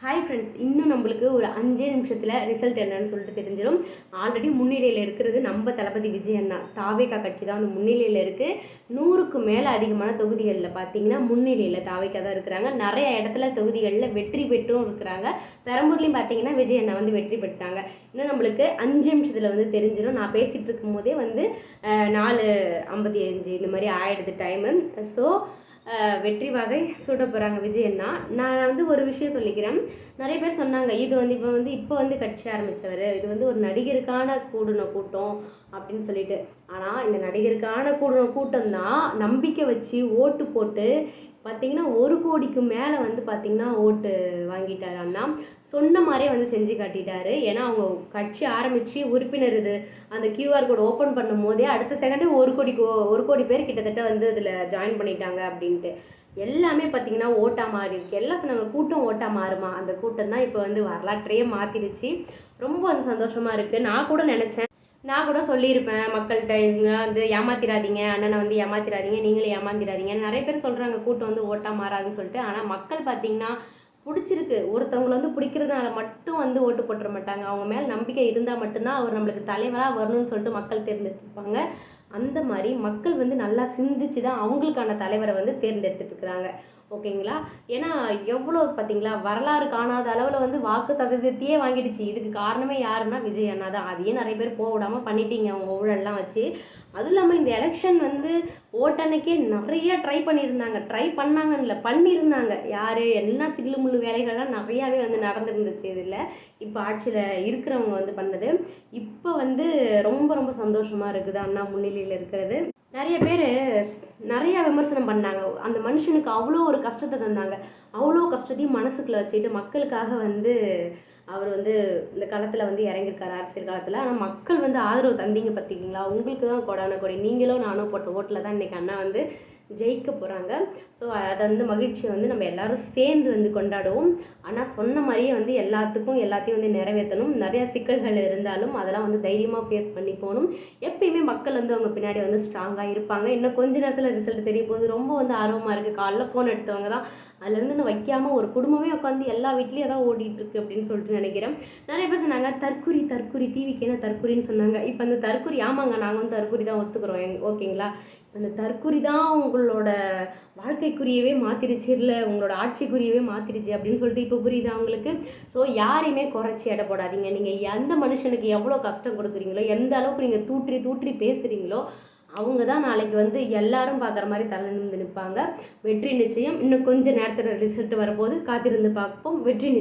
Hi friends, இன்னும் நம்மளுக்கு ஒரு 5 நிமிஷத்தில் ரிசல்ட் என்னன்னு சொல்லிட்டு தெரிஞ்சிடும். ஆல்ரெடி முன்னிலையில் இருக்கிறது நம்ம தளபதி விஜய் அண்ணா. தாவேகா கட்சி தான் வந்து முன்னிலையில் இருக்குது. 100க்கு மேலே அதிகமான தொகுதிகளில் பார்த்தீங்கன்னா முன்னிலையில் தாவேகா தான் இருக்கிறாங்க. நிறைய இடத்துல தொகுதிகளில் வெற்றி பெற்றும் இருக்கிறாங்க. பெரம்பூர்லேயும் பார்த்தீங்கன்னா விஜய் அண்ணா வந்து வெற்றி பெற்றாங்க. இன்னும் நம்மளுக்கு 5 நிமிஷத்தில் வந்து தெரிஞ்சிடும். நான் பேசிகிட்டு இருக்கும் போதே வந்து 4:55 இந்த மாதிரி ஆயிடுது டைமு. ஸோ வெற்றி வாகை சூட போகிறாங்க விஜய் அண்ணா. நான் வந்து ஒரு விஷயம் சொல்லிக்கிறேன். நிறைய பேர் சொன்னாங்க, இது வந்து இப்போ வந்து கட்சி ஆரம்பித்தவர், இது வந்து ஒரு நடிகருக்கான கூடின கூட்டம் அப்படின்னு சொல்லிட்டு. ஆனால் இந்த நடிகருக்கான கூடின கூட்டம் தான் நம்பிக்கை வச்சு ஓட்டு போட்டு பார்த்திங்கன்னா 1 கோடிக்கு மேலே வந்து பார்த்திங்கன்னா ஓட்டு வாங்கிட்டார் அண்ணா. சொன்ன மாதிரியே வந்து செஞ்சு காட்டிட்டாரு. ஏன்னா அவங்க கட்சி ஆரம்பித்து உறுப்பினர் இது அந்த QR கோட் ஓப்பன் பண்ணும் போதே அடுத்த செகண்டே 1 கோடி பேர் கிட்டத்தட்ட வந்து அதில் ஜாயின் பண்ணிட்டாங்க அப்படின்ட்டு. எல்லாமே பார்த்திங்கன்னா ஓட்டாக மாறி இருக்கு. எல்லாம் சொன்னாங்க கூட்டம் ஓட்டாக மாறுமா. அந்த கூட்டம் தான் இப்போ வந்து வரலாற்றையே மாற்றிடுச்சு. ரொம்ப வந்து சந்தோஷமாக இருக்குது. நான் கூட சொல்லியிருப்பேன் மக்கள்கிட்ட, இவங்க வந்து ஏமாத்திராதீங்க, அண்ணனை வந்து ஏமாத்திராதீங்க, நீங்களே ஏமாத்திராதீங்க. நிறைய பேர் சொல்கிறாங்க கூட்டம் வந்து ஓட்டாக மாறாதுன்னு சொல்லிட்டு. ஆனால் மக்கள் பார்த்திங்கன்னா பிடிச்சிருக்கு. ஒருத்தவங்களை வந்து பிடிக்கிறதுனால மட்டும் வந்து ஓட்டு போட்டுற மாட்டாங்க. அவங்க மேலே நம்பிக்கை இருந்தால் மட்டும்தான் அவர் நம்மளுக்கு தலைவராக வரணும்னு சொல்லிட்டு மக்கள் தேர்ந்தெடுத்துருப்பாங்க. அந்த மாதிரி மக்கள் வந்து நல்லா சிந்திச்சு தான் அவங்களுக்கான தலைவரை வந்து தேர்ந்தெடுத்துட்டு இருக்கிறாங்க. ஓகேங்களா? ஏன்னா எவ்வளோ பார்த்தீங்களா, வரலாறு காணாத அளவில் வந்து வாக்கு சதவீதத்தையே வாங்கிடுச்சு. இதுக்கு காரணமே யாருன்னா விஜய் அண்ணா தான். அதையே நிறைய பேர் போக விடாமல் பண்ணிட்டீங்க அவங்க ஊழல்லாம் வச்சு. அதுவும் இல்லாமல் இந்த எலெக்ஷன் வந்து ஓட்டன்னைக்கே நிறைய ட்ரை பண்ணியிருந்தாங்க. யார் என்ன தில்லுமுள்ளு வேலைகள்லாம் நிறையாவே வந்து நடந்துருந்துச்சு. இதில் இப்போ ஆட்சியில் இருக்கிறவங்க வந்து பண்ணது. இப்போ வந்து ரொம்ப ரொம்ப சந்தோஷமாக இருக்குது அண்ணா முன்னிலையில் இருக்கிறது. நிறைய பேர் நிறையா விமர்சனம் பண்ணாங்க. அந்த மனுஷனுக்கு அவ்வளோ ஒரு கஷ்டத்தை தந்தாங்க. அவ்வளோ கஷ்டத்தையும் மனசுக்குள்ளே வச்சுக்கிட்டு மக்களுக்காக வந்து அவர் வந்து இந்த காலத்தில் வந்து இறங்கியிருக்காரு அரசியல் காலத்தில். ஆனால் மக்கள் வந்து ஆதரவு தந்தீங்க பார்த்தீங்களா, உங்களுக்கு தான் கொடான கொடி. நீங்களும் நானும் போட்ட ஓட்டில் தான் இன்றைக்கி அண்ணா வந்து ஜெயிக்க போகிறாங்க. ஸோ அதை வந்து மகிழ்ச்சியை வந்து நம்ம எல்லோரும் சேர்ந்து வந்து கொண்டாடுவோம். ஆனால் சொன்ன மாதிரியே வந்து எல்லாத்தையும் வந்து நிறைவேற்றணும். நிறையா சிக்கல்கள் இருந்தாலும் அதெல்லாம் வந்து தைரியமாக ஃபேஸ் பண்ணி போகணும். எப்பயுமே மக்கள் வந்து அவங்க பின்னாடி வந்து ஸ்ட்ராங்காக இருப்பாங்க. இன்னும் கொஞ்ச நேரத்தில் ரிசல்ட் தெரிய போகுது. ரொம்ப வந்து ஆர்வமாக இருக்குது. காலைல ஃபோன் எடுத்தவங்க தான் அதுலேருந்து இன்னும் வைக்காமல் ஒரு குடும்பமே உட்காந்து எல்லா வீட்லேயும் தான் ஓடிட்டுருக்கு அப்படின்னு சொல்லிட்டு நினைக்கிறேன். நிறைய பேர் சொன்னாங்க தற்குறி டிவிக்கு என்ன தற்குறின்னு சொன்னாங்க. இப்போ அந்த தற்குறி, ஆமாங்க, நாங்கள் வந்து தற்குறி தான் ஒத்துக்கிறோம். ஓகேங்களா? அந்த தற்குறி தான் உங்களோட வாழ்க்கைக்குரியவே மாற்றிடுச்சு, இல்லை உங்களோட ஆட்சிக்குரியவே மாற்றிடுச்சு அப்படின்னு சொல்லிட்டு இப்போ புரியுது அவங்களுக்கு. ஸோ யாரையுமே குறைச்சி எடை போடாதீங்க. நீங்கள் எந்த மனுஷனுக்கு எவ்வளோ கஷ்டம் கொடுக்குறீங்களோ, எந்த அளவுக்கு நீங்கள் தூற்றி பேசுகிறீங்களோ, அவங்க தான் நாளைக்கு வந்து எல்லாரும் பார்க்குற மாதிரி தலை நிமிர்ந்து நிற்பாங்க. வெற்றி நிச்சயம். இன்னும் கொஞ்சம் நேரத்தில் ரிசல்ட் வரும்போது காத்திருந்து பார்ப்போம். வெற்றி